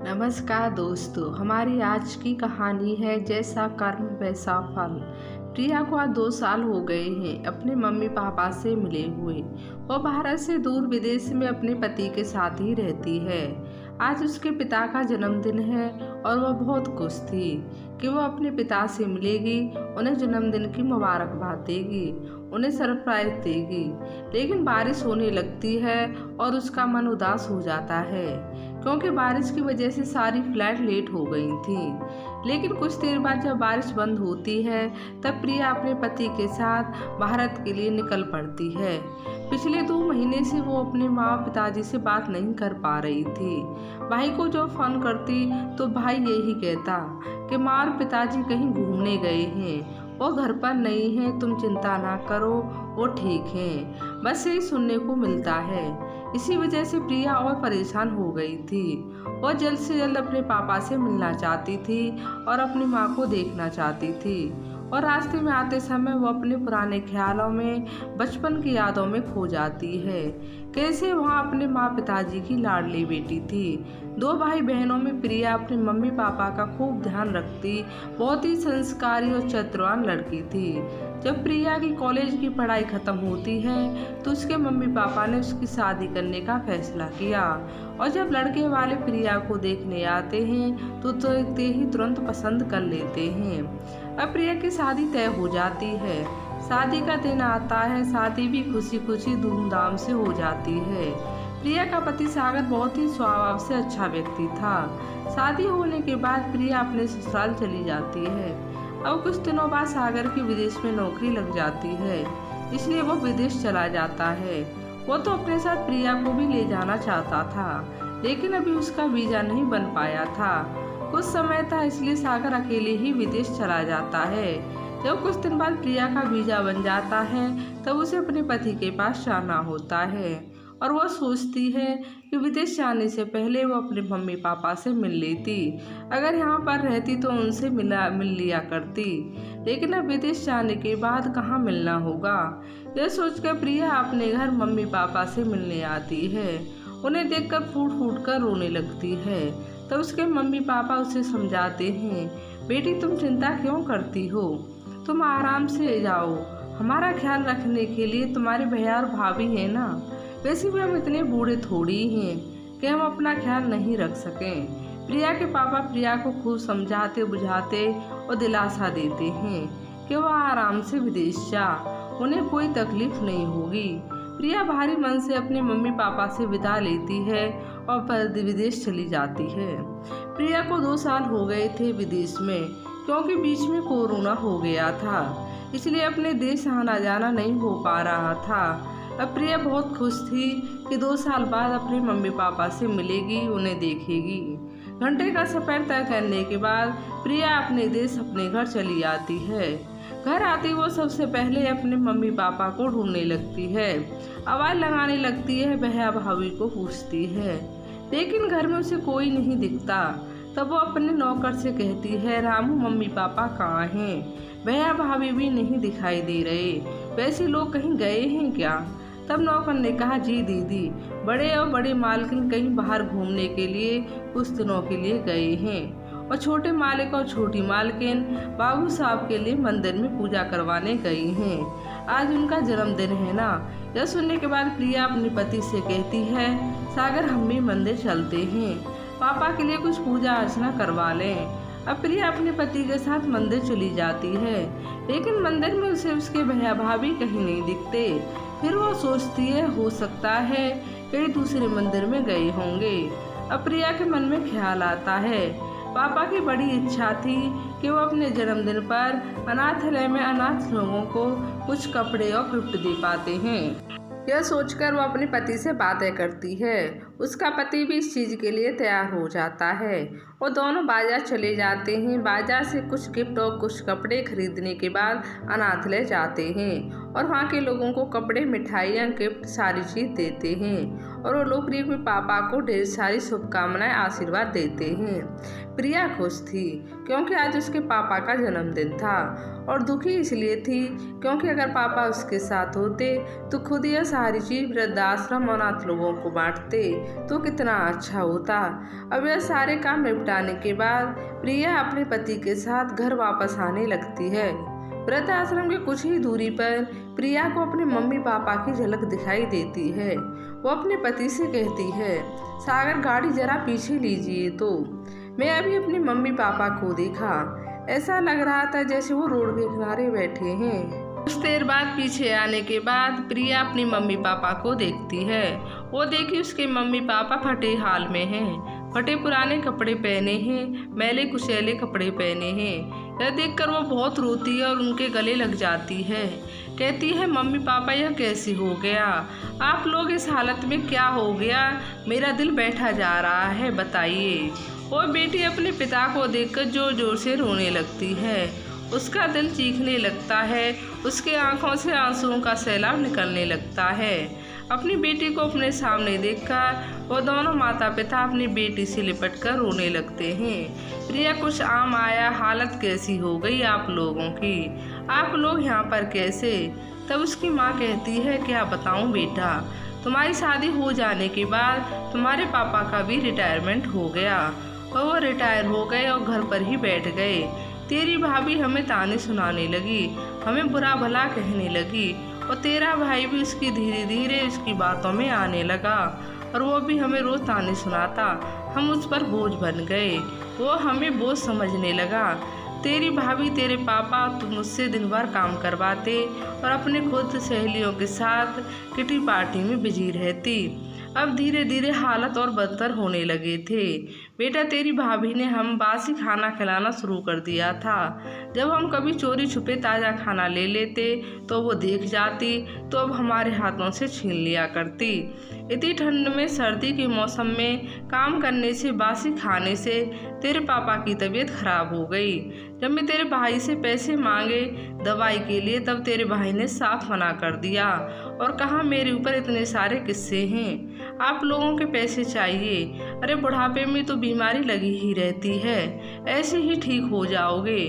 नमस्कार दोस्तों, हमारी आज की कहानी है जैसा कर्म वैसा फल। प्रिया को आज 2 साल हो गए हैं अपने मम्मी पापा से मिले हुए। वो भारत से दूर विदेश में अपने पति के साथ ही रहती है। आज उसके पिता का जन्मदिन है और वह बहुत खुश थी कि वो अपने पिता से मिलेगी, उन्हें जन्मदिन की मुबारकबाद देगी, उन्हें सरप्राइज देगी। लेकिन बारिश होने लगती है और उसका मन उदास हो जाता है क्योंकि बारिश की वजह से सारी फ्लाइट लेट हो गई थी। लेकिन कुछ देर बाद जब बारिश बंद होती है तब प्रिया अपने पति के साथ भारत के लिए निकल पड़ती है। पिछले 2 महीने से वो अपने माँ पिताजी से बात नहीं कर पा रही थी। भाई को जो फोन करती तो भाई यही कहता कि माँ और पिताजी कहीं घूमने गए हैं, वो घर पर नहीं है, तुम चिंता ना करो, वो ठीक हैं। बस यही सुनने को मिलता है। इसी वजह से प्रिया और परेशान हो गई थी। वो जल्द से जल्द अपने पापा से मिलना चाहती थी और अपनी माँ को देखना चाहती थी। और रास्ते में आते समय वो अपने पुराने ख्यालों में, बचपन की यादों में खो जाती है। कैसे वहाँ अपने माँ पिताजी की लाडली बेटी थी। 2 भाई बहनों में प्रिया अपने मम्मी पापा का खूब ध्यान रखती, बहुत ही संस्कारी और चतुरान लड़की थी। जब प्रिया की कॉलेज की पढ़ाई खत्म होती है तो उसके मम्मी पापा ने उसकी शादी करने का फैसला किया। और जब लड़के वाले प्रिया को देखने आते हैं तो देखते ही तुरंत पसंद कर लेते हैं। अब प्रिया की शादी तय हो जाती है। शादी का दिन आता है, शादी भी खुशी खुशी धूमधाम से हो जाती है। प्रिया का पति सागर बहुत ही स्वभाव से अच्छा व्यक्ति था। शादी होने के बाद प्रिया अपने ससुराल चली जाती है। अब कुछ दिनों बाद सागर की विदेश में नौकरी लग जाती है, इसलिए वो विदेश चला जाता है। वो तो अपने साथ प्रिया को भी ले जाना चाहता था, लेकिन अभी उसका वीजा नहीं बन पाया था। कुछ समय था, इसलिए सागर अकेले ही विदेश चला जाता है। जब कुछ दिन बाद प्रिया का वीजा बन जाता है तब उसे अपने पति के पास जाना होता है और वो सोचती है कि विदेश जाने से पहले वो अपने मम्मी पापा से मिल लेती। अगर यहाँ पर रहती तो उनसे मिल लिया करती, लेकिन अब विदेश जाने के बाद कहाँ मिलना होगा। यह सोचकर प्रिया अपने घर मम्मी पापा से मिलने आती है। उन्हें देखकर फूट फूट कर रोने लगती है। तब उसके मम्मी पापा उसे समझाते हैं, बेटी तुम चिंता क्यों करती हो, तुम आराम से जाओ, हमारा ख्याल रखने के लिए तुम्हारे भैया और भाभी है ना। वैसे भी हम इतने बूढ़े थोड़ी हैं कि हम अपना ख्याल नहीं रख सकें। प्रिया के पापा प्रिया को खूब समझाते बुझाते और दिलासा देते हैं कि वह आराम से विदेश जा, उन्हें कोई तकलीफ नहीं होगी। प्रिया भारी मन से अपने मम्मी पापा से विदा लेती है और विदेश चली जाती है। प्रिया को 2 साल हो गए थे विदेश में, क्योंकि बीच में कोरोना हो गया था, इसलिए अपने देश आना जाना नहीं हो पा रहा था। अब प्रिया बहुत खुश थी कि 2 साल बाद अपने मम्मी पापा से मिलेगी, उन्हें देखेगी। घंटे का सफर तय करने के बाद प्रिया अपने देश अपने घर चली आती है। घर आती वो सबसे पहले अपने मम्मी पापा को ढूंढने लगती है, आवाज़ लगाने लगती है, भैया भाभी को पूछती है, लेकिन घर में उसे कोई नहीं दिखता। तब वो अपने नौकर से कहती है, रामू मम्मी पापा कहाँ हैं, भैया भाभी भी नहीं दिखाई दे रहे, वैसे लोग कहीं गए हैं क्या। तब नौकर ने कहा, जी दीदी, बड़े और बड़े मालकिन कहीं बाहर घूमने के लिए कुछ दिनों के लिए गए हैं और छोटे मालिक और छोटी मालकिन बाबू साहब के लिए मंदिर में पूजा करवाने गई हैं, आज उनका जन्मदिन है ना। यह सुनने के बाद प्रिया अपने पति से कहती है, सागर हम भी मंदिर चलते हैं, पापा के लिए कुछ पूजा अर्चना करवा लें। अब प्रिया अपने पति के साथ मंदिर चली जाती है, लेकिन मंदिर में उसे उसके भैया भाभी कहीं नहीं दिखते। फिर वो सोचती है, हो सकता है कहीं दूसरे मंदिर में गए होंगे। अब प्रिया के मन में ख्याल आता है, पापा की बड़ी इच्छा थी कि वो अपने जन्मदिन पर अनाथालय में अनाथ लोगों को कुछ कपड़े और गिफ्ट दे पाते हैं। यह सोचकर वो अपने पति से बातें करती है। उसका पति भी इस चीज़ के लिए तैयार हो जाता है। वो दोनों बाजार चले जाते हैं। बाजार से कुछ गिफ्ट और कुछ कपड़े खरीदने के बाद अनाथालय जाते हैं और वहाँ के लोगों को कपड़े, मिठाइयाँ, गिफ्ट सारी चीज़ देते हैं और वो लोग प्रिया के पापा को ढेर सारी शुभकामनाएं, आशीर्वाद देते हैं। प्रिया खुश थी क्योंकि आज उसके पापा का जन्मदिन था और दुखी इसलिए थी क्योंकि अगर पापा उसके साथ होते तो खुद यह सारी चीज़ वृद्धाश्रम और अनाथ लोगों को बांटते तो कितना अच्छा होता। अब यह सारे काम निपटाने के बाद प्रिया अपने पति के साथ घर वापस आने लगती है। वृद्धाश्रम के कुछ ही दूरी पर प्रिया को अपने मम्मी पापा की झलक दिखाई देती है। वो अपने पति से कहती है, सागर गाड़ी जरा पीछे लीजिए। तो मैं अभी अपने मम्मी पापा को देखा, ऐसा लग रहा था जैसे वो रोड के किनारे बैठे हैं। कुछ देर बाद पीछे आने के बाद प्रिया अपनी मम्मी पापा को देखती है। वो देखी उसके मम्मी पापा फटे हाल में हैं, फटे पुराने कपड़े पहने हैं, मैले कुचैले कपड़े पहने हैं। यह देखकर वो बहुत रोती है और उनके गले लग जाती है। कहती है, मम्मी पापा यह कैसे हो गया? आप लोग इस हालत में क्या हो गया? मेरा दिल बैठा जा रहा है, बताइए। वो बेटी अपने पिता को देखकर जोर जोर से रोने लगती है। उसका दिल चीखने लगता है, उसके आंखों से आंसुओं का सैलाब निकलने लगता है। अपनी बेटी को अपने सामने देखकर वो दोनों माता पिता अपनी बेटी से लिपटकर रोने लगते हैं। प्रिया कुछ आम आया, हालत कैसी हो गई आप लोगों की? आप लोग यहाँ पर कैसे? तब उसकी माँ कहती है, क्या बताऊँ बेटा, तुम्हारी शादी हो जाने के बाद तुम्हारे पापा का भी रिटायरमेंट हो गया और वो रिटायर हो गए और घर पर ही बैठ गए। तेरी भाभी हमें ताने सुनाने लगी, हमें बुरा भला कहने लगी और तेरा भाई भी उसकी धीरे धीरे उसकी बातों में आने लगा और वो भी हमें रोज ताने सुनाता। हम उस पर बोझ बन गए, वो हमें बोझ समझने लगा। तेरी भाभी, तेरे पापा तुम मुझसे दिन भर काम करवाते और अपने खुद सहेलियों के साथ किटी पार्टी में बिजी रहती। अब धीरे धीरे हालत और बदतर होने लगे थे। बेटा, तेरी भाभी ने हम बासी खाना खिलाना शुरू कर दिया था। जब हम कभी चोरी छुपे ताज़ा खाना ले लेते तो वो देख जाती तो अब हमारे हाथों से छीन लिया करती। इतनी ठंड में, सर्दी के मौसम में काम करने से, बासी खाने से तेरे पापा की तबीयत खराब हो गई। जब मैं तेरे भाई से पैसे मांगे दवाई के लिए तब तेरे भाई ने साफ मना कर दिया और कहा मेरे ऊपर इतने सारे किस्से हैं, आप लोगों के पैसे चाहिए। अरे बुढ़ापे में तो बीमारी लगी ही रहती है, ऐसे ही ठीक हो जाओगे।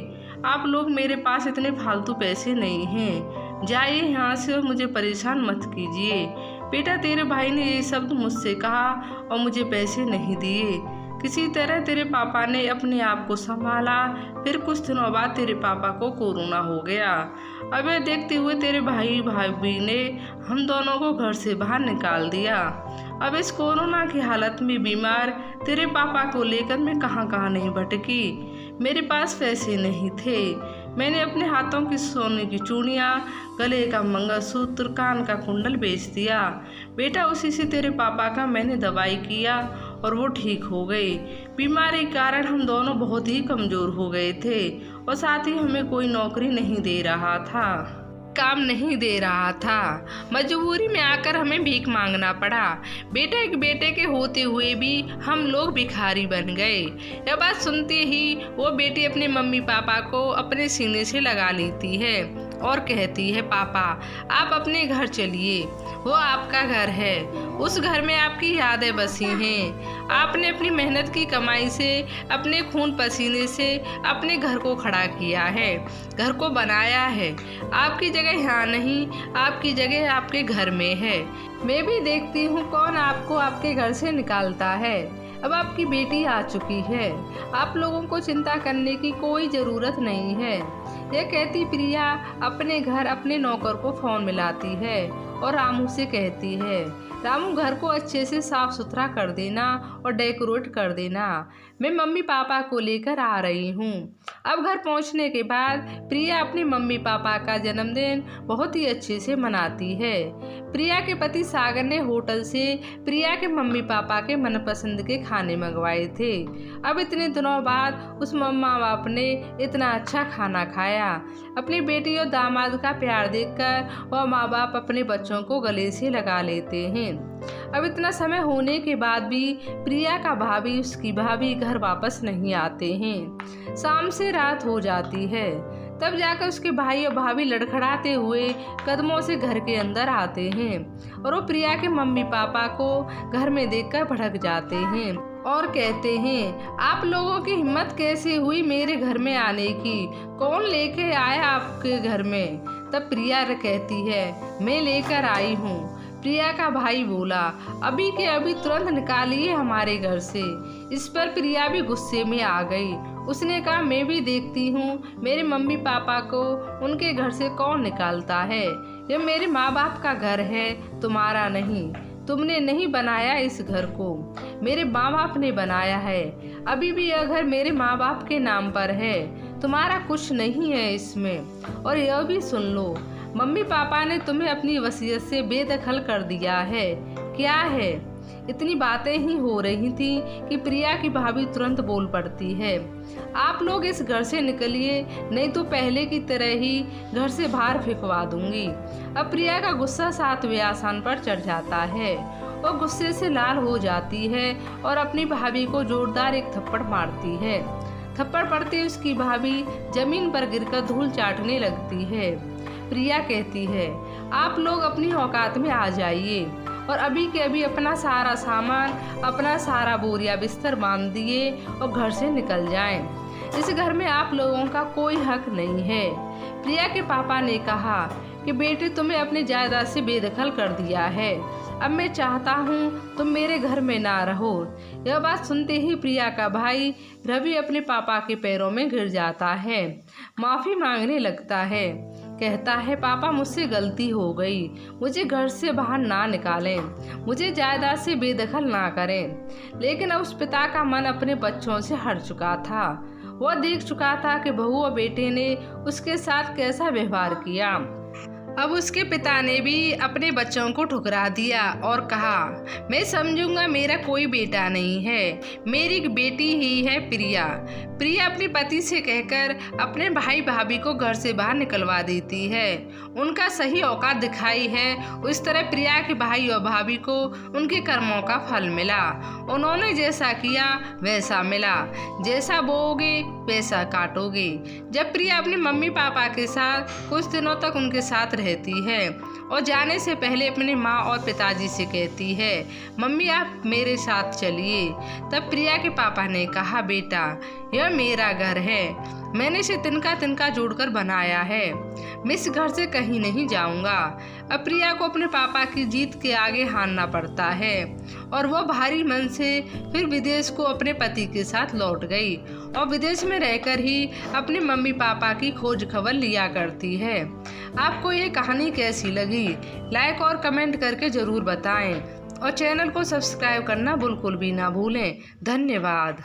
आप लोग, मेरे पास इतने फालतू पैसे नहीं हैं, जाइए यहाँ से और मुझे परेशान मत कीजिए। बेटा, तेरे भाई ने ये शब्द मुझसे कहा और मुझे पैसे नहीं दिए। किसी तरह तेरे पापा ने अपने आप को संभाला। फिर कुछ दिनों बाद तेरे पापा को कोरोना हो गया। अब यह देखते हुए तेरे भाई भाभी ने हम दोनों को घर से बाहर निकाल दिया। अब इस कोरोना की हालत में बीमार तेरे पापा को लेकर मैं कहाँ कहाँ नहीं भटकी। मेरे पास पैसे नहीं थे, मैंने अपने हाथों की सोने की चूड़ियाँ, गले का मंगलसूत्र, कान का कुंडल बेच दिया। बेटा, उसी से तेरे पापा का मैंने दवाई किया और वो ठीक हो गए। बीमारी के कारण हम दोनों बहुत ही कमज़ोर हो गए थे और साथ ही हमें कोई नौकरी नहीं दे रहा था, काम नहीं दे रहा था। मजबूरी में आकर हमें भीख मांगना पड़ा। बेटा, एक बेटे के होते हुए भी हम लोग भिखारी बन गए। यह बात सुनते ही वो बेटी अपने मम्मी पापा को अपने सीने से लगा लेती है और कहती है, पापा आप अपने घर चलिए, वो आपका घर है, उस घर में आपकी यादें बसी हैं। आपने अपनी मेहनत की कमाई से, अपने खून पसीने से अपने घर को खड़ा किया है, घर को बनाया है। आपकी जगह यहाँ नहीं, आपकी जगह आपके घर में है। मैं भी देखती हूँ कौन आपको आपके घर से निकालता है। अब आपकी बेटी आ चुकी है, आप लोगों को चिंता करने की कोई ज़रूरत नहीं है। यह कहती प्रिया अपने घर अपने नौकर को फ़ोन मिलाती है और रामू से कहती है, रामू घर को अच्छे से साफ़ सुथरा कर देना और डेकोरेट कर देना, मैं मम्मी पापा को लेकर आ रही हूँ। अब घर पहुँचने के बाद प्रिया अपने मम्मी पापा का जन्मदिन बहुत ही अच्छे से मनाती है। प्रिया के पति सागर ने होटल से प्रिया के मम्मी पापा के मनपसंद के खाने मंगवाए थे। अब इतने दिनों बाद उस मम्मा बाप ने इतना अच्छा खाना खाया। अपनी बेटी और दामाद का प्यार देखकर वह माँ बाप अपने बच्चों को गले से लगा लेते हैं। अब इतना समय होने के बाद भी प्रिया का भाभी, उसकी भाभी घर वापस नहीं आते हैं। शाम से रात हो जाती है, तब जाकर उसके भाई और भाभी लड़खड़ाते हुए कदमों से घर के अंदर आते हैं और वो प्रिया के मम्मी पापा को घर में देखकर भड़क जाते हैं और कहते हैं, आप लोगों की हिम्मत कैसे हुई मेरे घर में आने की? कौन लेके आया आपके घर में? तब प्रिया कहती है, मैं लेकर आई हूँ। प्रिया का भाई बोला, अभी के अभी तुरंत निकालिए हमारे घर से। इस पर प्रिया भी गुस्से में आ गई। उसने कहा, मैं भी देखती हूँ मेरे मम्मी पापा को उनके घर से कौन निकालता है। ये मेरे माँ बाप का घर है, तुम्हारा नहीं। तुमने नहीं बनाया इस घर को, मेरे माँ बाप ने बनाया है। अभी भी यह घर मेरे माँ बाप के नाम पर है, तुम्हारा कुछ नहीं है इसमें। और यह भी सुन लो, मम्मी पापा ने तुम्हें अपनी वसीयत से बेदखल कर दिया है। क्या है? इतनी बातें ही हो रही थी कि प्रिया की भाभी तुरंत बोल पड़ती है, आप लोग इस घर से निकलिए, नहीं तो पहले की तरह ही घर से बाहर फेंकवा दूंगी। अब प्रिया का गुस्सा 7वें आसान पर चढ़ जाता है। वो गुस्से से लाल हो जाती है और अपनी भाभी को जोरदार एक थप्पड़ मारती है। थप्पड़ पड़ते उसकी भाभी जमीन पर गिरकर धूल चाटने लगती है। प्रिया कहती है, आप लोग अपनी औकात में आ जाइए और अभी के अभी अपना सारा सामान, अपना सारा बोरिया बिस्तर बांध दिए और घर से निकल जाएं। इस घर में आप लोगों का कोई हक नहीं है। प्रिया के पापा ने कहा कि बेटे, तुम्हें अपनी जायदाद से बेदखल कर दिया है, अब मैं चाहता हूँ तुम मेरे घर में ना रहो। यह बात सुनते ही प्रिया का भाई रवि अपने पापा के पैरों में गिर जाता है, माफ़ी मांगने लगता है। कहता है, पापा मुझसे गलती हो गई, मुझे घर से बाहर ना निकालें, मुझे जायदाद से बेदखल ना करें। लेकिन अब उस पिता का मन अपने बच्चों से हट चुका था। वह देख चुका था कि बहू और बेटे ने उसके साथ कैसा व्यवहार किया। अब उसके पिता ने भी अपने बच्चों को ठुकरा दिया और कहा, मैं समझूंगा मेरा कोई बेटा नहीं है, मेरी एक बेटी ही है प्रिया। प्रिया अपने पति से कहकर अपने भाई भाभी को घर से बाहर निकलवा देती है। उनका सही औकात दिखाई है। उस तरह प्रिया के भाई और भाभी को उनके कर्मों का फल मिला। उन्होंने जैसा किया वैसा मिला, जैसा बोओगे वैसा काटोगे। जब प्रिया अपने मम्मी पापा के साथ कुछ दिनों तक उनके साथ रहती है और जाने से पहले अपनी माँ और पिताजी से कहती है, मम्मी आप मेरे साथ चलिए। तब प्रिया के पापा ने कहा, बेटा यह मेरा घर है, मैंने इसे तिनका तिनका जोड़कर बनाया है, मैं इस घर से कहीं नहीं जाऊंगा। अब प्रिया को अपने पापा की जीत के आगे हारना पड़ता है और वह भारी मन से फिर विदेश को अपने पति के साथ लौट गई और विदेश में रहकर ही अपने मम्मी पापा की खोज खबर लिया करती है। आपको ये कहानी कैसी लगी? लाइक और कमेंट करके ज़रूर बताएं और चैनल को सब्सक्राइब करना बिल्कुल भी ना भूलें। धन्यवाद।